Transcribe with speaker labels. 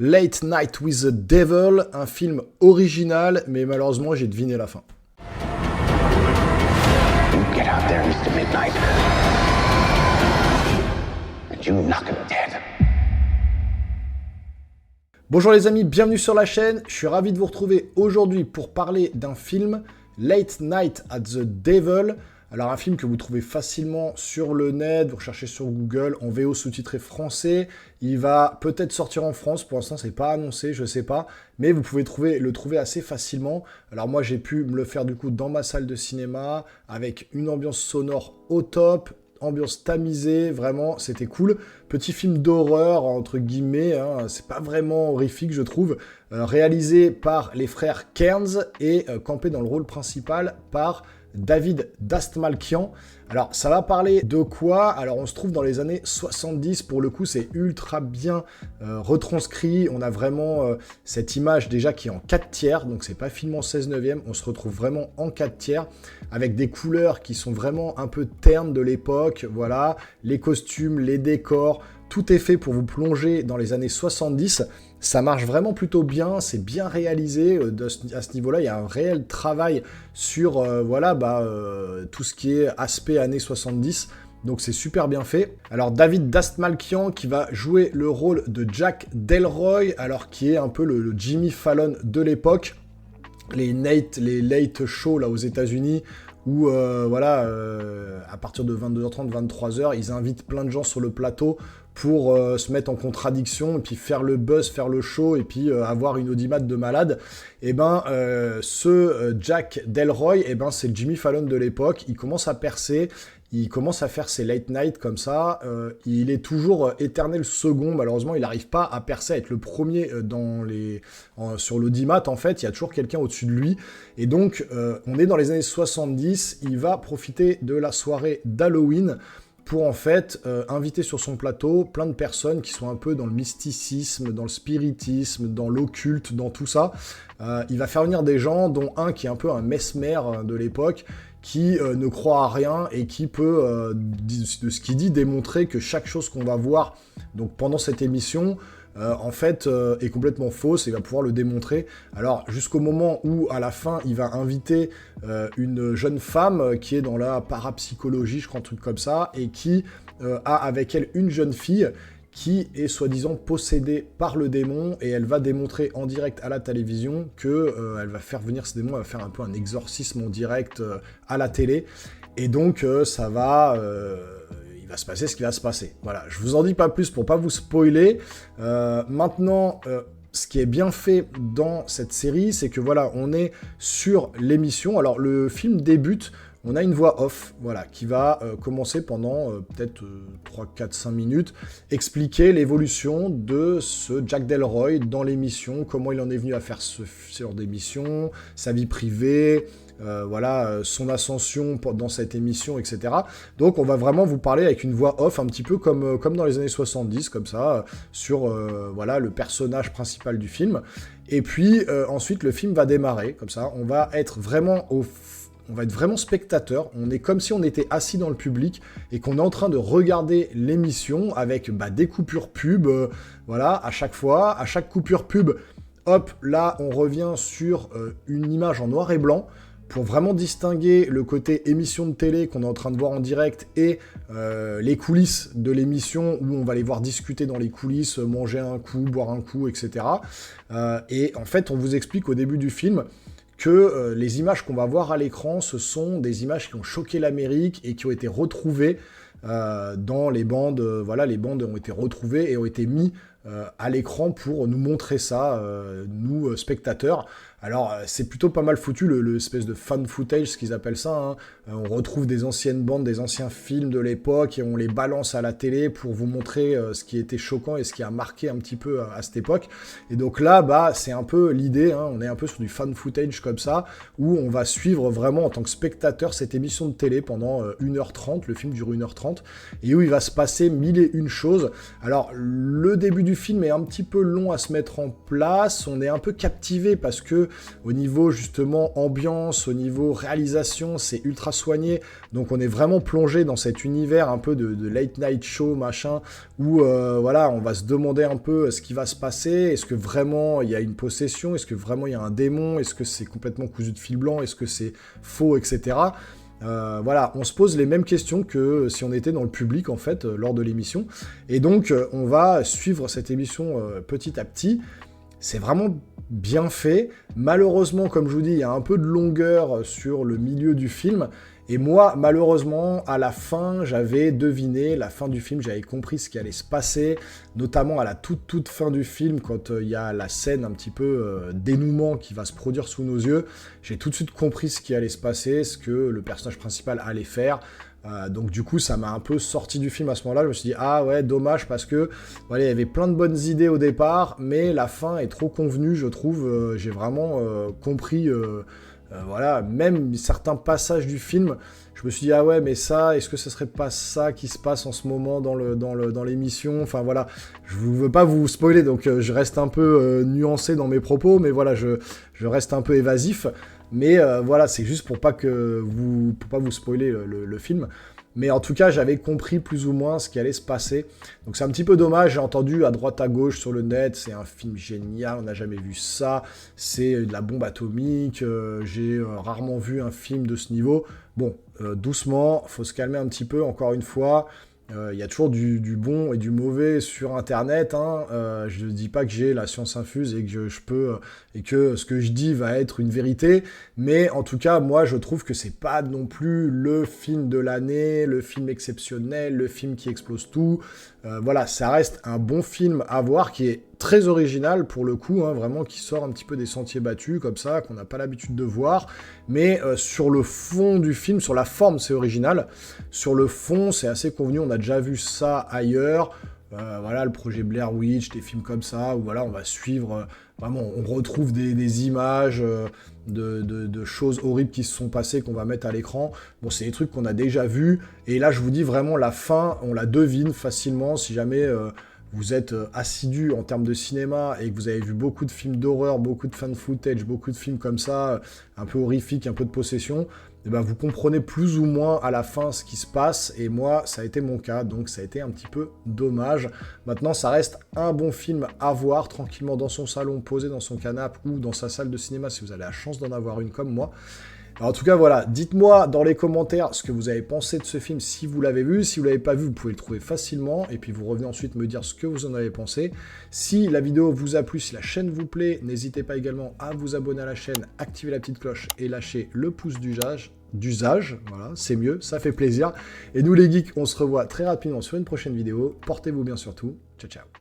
Speaker 1: Late Night with the Devil, un film original, mais malheureusement j'ai deviné la fin.
Speaker 2: You get out there, Mr. Midnight, and you knock him dead.
Speaker 1: Bonjour les amis, bienvenue sur la chaîne, je suis ravi de vous retrouver aujourd'hui pour parler d'un film, Late Night at the Devil. Alors un film que vous trouvez facilement sur le net, vous recherchez sur Google, en VO sous-titré français. Il va peut-être sortir en France, pour l'instant c'est pas annoncé, je sais pas. Mais vous pouvez le trouver assez facilement. Alors moi j'ai pu me le faire du coup dans ma salle de cinéma, avec une ambiance sonore au top, ambiance tamisée, vraiment c'était cool. Petit film d'horreur, entre guillemets, hein, c'est pas vraiment horrifique je trouve. Réalisé par les frères Kearns et campé dans le rôle principal par David Dastmalchian. Alors, ça va parler de quoi? Alors, on se trouve dans les années 70. Pour le coup, c'est ultra bien retranscrit. On a vraiment cette image déjà qui est en 4 tiers. Donc, c'est pas filmé en 16/9. On se retrouve vraiment en 4 tiers avec des couleurs qui sont vraiment un peu ternes de l'époque. Voilà, les costumes, les décors. Tout est fait pour vous plonger dans les années 70. Ça marche vraiment plutôt bien, c'est bien réalisé. À ce niveau-là, il y a un réel travail sur tout ce qui est aspect années 70. Donc c'est super bien fait. Alors David Dastmalchian qui va jouer le rôle de Jack Delroy, alors qui est un peu le Jimmy Fallon de l'époque. Les late shows là aux États-Unis où à partir de 22h30, 23h, ils invitent plein de gens sur le plateau pour se mettre en contradiction et puis faire le buzz, faire le show et puis avoir une audimat de malade. Et Jack Delroy, c'est le Jimmy Fallon de l'époque. Il commence à percer. Il commence à faire ses late night comme ça. Il est toujours éternel second. Malheureusement, il n'arrive pas à percer, à être le premier sur l'audimat. En fait, il y a toujours quelqu'un au-dessus de lui. Et donc, on est dans les années 70. Il va profiter de la soirée d'Halloween pour en fait inviter sur son plateau plein de personnes qui sont un peu dans le mysticisme, dans le spiritisme, dans l'occulte, dans tout ça. Il va faire venir des gens, dont un qui est un peu un mesmer de l'époque, qui ne croit à rien et qui peut, de ce qu'il dit, démontrer que chaque chose qu'on va voir donc, pendant cette émission, est complètement fausse et va pouvoir le démontrer. Alors, jusqu'au moment où, à la fin, il va inviter une jeune femme qui est dans la parapsychologie, je crois, un truc comme ça, et qui a avec elle une jeune fille qui est soi-disant possédée par le démon, et elle va démontrer en direct à la télévision que elle va faire venir ce démon, elle va faire un peu un exorcisme en direct à la télé, et donc il va se passer ce qui va se passer. Voilà, je vous en dis pas plus pour pas vous spoiler. Maintenant, ce qui est bien fait dans cette série, c'est que voilà, on est sur l'émission. Alors le film débute, on a une voix off, voilà, qui va commencer pendant peut-être 3, 4, 5 minutes, expliquer l'évolution de ce Jack Delroy dans l'émission, comment il en est venu à faire ce genre d'émission, sa vie privée, son ascension dans cette émission, etc. Donc on va vraiment vous parler avec une voix off, un petit peu comme dans les années 70, comme ça, sur le personnage principal du film. Et puis ensuite le film va démarrer, comme ça, on va être vraiment spectateur, on est comme si on était assis dans le public et qu'on est en train de regarder l'émission avec des coupures pub, à chaque fois, à chaque coupure pub, hop, là on revient sur une image en noir et blanc pour vraiment distinguer le côté émission de télé qu'on est en train de voir en direct et les coulisses de l'émission où on va les voir discuter dans les coulisses, manger un coup, boire un coup, etc. Et en fait, on vous explique au début du film que les images qu'on va voir à l'écran, ce sont des images qui ont choqué l'Amérique et qui ont été retrouvées dans les bandes. Les bandes ont été retrouvées et ont été mises à l'écran pour nous montrer ça, nous, spectateurs. Alors, c'est plutôt pas mal foutu, l'espèce de fan footage, ce qu'ils appellent ça. Hein. On retrouve des anciennes bandes, des anciens films de l'époque, et on les balance à la télé pour vous montrer ce qui était choquant et ce qui a marqué un petit peu à cette époque. Et donc là, c'est un peu l'idée, hein, on est un peu sur du fan footage comme ça, où on va suivre vraiment en tant que spectateur cette émission de télé pendant 1h30, le film dure 1h30, et où il va se passer mille et une choses. Alors, le début du film est un petit peu long à se mettre en place, on est un peu captivé parce que au niveau justement ambiance, au niveau réalisation, c'est ultra soigné. Donc on est vraiment plongé dans cet univers un peu de late night show, machin, où voilà, on va se demander un peu ce qui va se passer. Est-ce que vraiment il y a une possession? Est-ce que vraiment il y a un démon? Est-ce que c'est complètement cousu de fil blanc? Est-ce que c'est faux, etc. Voilà, on se pose les mêmes questions que si on était dans le public, en fait, lors de l'émission. Et donc, on va suivre cette émission petit à petit. C'est vraiment bien fait. Malheureusement, comme je vous dis, il y a un peu de longueur sur le milieu du film. Et moi, malheureusement, à la fin, j'avais deviné la fin du film, j'avais compris ce qui allait se passer, notamment à la toute fin du film, quand il y a la scène un petit peu dénouement qui va se produire sous nos yeux. J'ai tout de suite compris ce qui allait se passer, ce que le personnage principal allait faire. Donc du coup, ça m'a un peu sorti du film à ce moment-là. Je me suis dit, ah ouais, dommage, parce que voilà, il y avait plein de bonnes idées au départ, mais la fin est trop convenue, je trouve. J'ai vraiment compris... voilà, même certains passages du film, je me suis dit, ah ouais, mais ça, est-ce que ce serait pas ça qui se passe en ce moment dans l'émission? Enfin voilà, je ne veux pas vous spoiler, donc je reste un peu nuancé dans mes propos, mais voilà, je reste un peu évasif. Mais voilà, c'est juste pour pas vous spoiler le film. Mais en tout cas, j'avais compris plus ou moins ce qui allait se passer. Donc c'est un petit peu dommage, j'ai entendu à droite à gauche sur le net, c'est un film génial, on n'a jamais vu ça, c'est de la bombe atomique, j'ai rarement vu un film de ce niveau. Bon, doucement, faut se calmer un petit peu, encore une fois. Il y a toujours du bon et du mauvais sur Internet. Hein. Je ne dis pas que j'ai la science infuse et que je peux et que ce que je dis va être une vérité, mais en tout cas, moi, je trouve que c'est pas non plus le film de l'année, le film exceptionnel, le film qui explose tout. Voilà, ça reste un bon film à voir qui est très original pour le coup, hein, vraiment qui sort un petit peu des sentiers battus comme ça, qu'on n'a pas l'habitude de voir, mais sur le fond du film, sur la forme c'est original, sur le fond c'est assez convenu, on a déjà vu ça ailleurs, voilà le projet Blair Witch, des films comme ça, où voilà on va suivre, vraiment on retrouve des images de choses horribles qui se sont passées qu'on va mettre à l'écran, bon c'est des trucs qu'on a déjà vus, et là je vous dis vraiment la fin, on la devine facilement si jamais... vous êtes assidu en termes de cinéma et que vous avez vu beaucoup de films d'horreur, beaucoup de fan footage, beaucoup de films comme ça, un peu horrifiques, un peu de possession, et ben vous comprenez plus ou moins à la fin ce qui se passe, et moi, ça a été mon cas, donc ça a été un petit peu dommage. Maintenant, ça reste un bon film à voir, tranquillement dans son salon, posé dans son canapé, ou dans sa salle de cinéma, si vous avez la chance d'en avoir une comme moi. Alors, en tout cas, voilà, dites-moi dans les commentaires ce que vous avez pensé de ce film, si vous l'avez vu. Si vous ne l'avez pas vu, vous pouvez le trouver facilement. Et puis, vous revenez ensuite me dire ce que vous en avez pensé. Si la vidéo vous a plu, si la chaîne vous plaît, n'hésitez pas également à vous abonner à la chaîne, activer la petite cloche et lâcher le pouce d'usage. Voilà, c'est mieux, ça fait plaisir. Et nous, les geeks, on se revoit très rapidement sur une prochaine vidéo. Portez-vous bien surtout. Ciao, ciao.